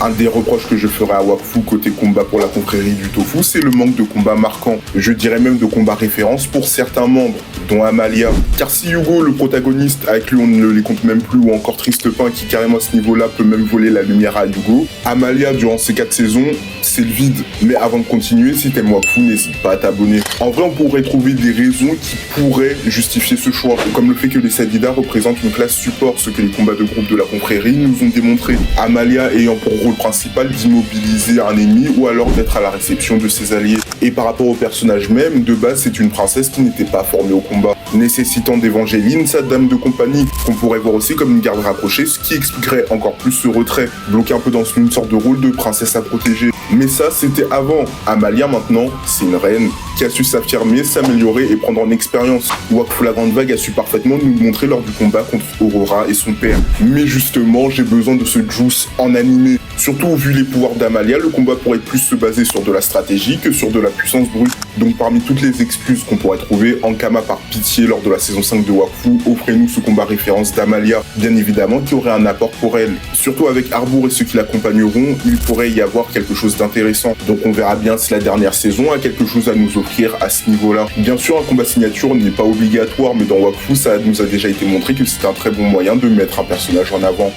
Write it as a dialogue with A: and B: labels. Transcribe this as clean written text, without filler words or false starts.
A: Un des reproches que je ferai à Wakfu côté combat pour la confrérie du tofu, c'est le manque de combats marquants. Je dirais même de combats références pour certains membres, dont Amalia. Car si Hugo, le protagoniste, avec lui on ne les compte même plus, ou encore Tristepin qui carrément à ce niveau-là peut même voler la lumière à Hugo, Amalia durant ces 4 saisons, c'est le vide. Mais avant de continuer, si t'aimes Wakfu, n'hésite pas à t'abonner. En vrai, on pourrait trouver des raisons qui pourraient justifier ce choix, comme le fait que les Sadida représentent une classe support, ce que les combats de groupe de la confrérie nous ont démontré. Amalia ayant pour rôle principal d'immobiliser un ennemi ou alors d'être à la réception de ses alliés. Et par rapport au personnage même, de base c'est une princesse qui n'était pas formée au combat, nécessitant d'Évangéline, sa dame de compagnie, qu'on pourrait voir aussi comme une garde rapprochée, ce qui expliquerait encore plus ce retrait, bloqué un peu dans une sorte de rôle de princesse à protéger. Mais ça c'était avant. Amalia maintenant, c'est une reine qui a su s'affirmer, s'améliorer et prendre en expérience. Wakfu la Grande Vague a su parfaitement nous montrer lors du combat contre Aurora et son père. Mais justement, j'ai besoin de ce juice en animé. Surtout vu les pouvoirs d'Amalia, le combat pourrait plus se baser sur de la stratégie que sur de la puissance brute. Donc parmi toutes les excuses qu'on pourrait trouver, Ankama par pitié lors de la saison 5 de Wakfu, offrez-nous ce combat référence d'Amalia, bien évidemment qui aurait un apport pour elle. Surtout avec Harbour et ceux qui l'accompagneront, il pourrait y avoir quelque chose d'intéressant. Donc on verra bien si la dernière saison a quelque chose à nous offrir à ce niveau-là. Bien sûr, un combat signature n'est pas obligatoire, mais dans Wakfu, ça nous a déjà été montré que c'était un très bon moyen de mettre un personnage en avant.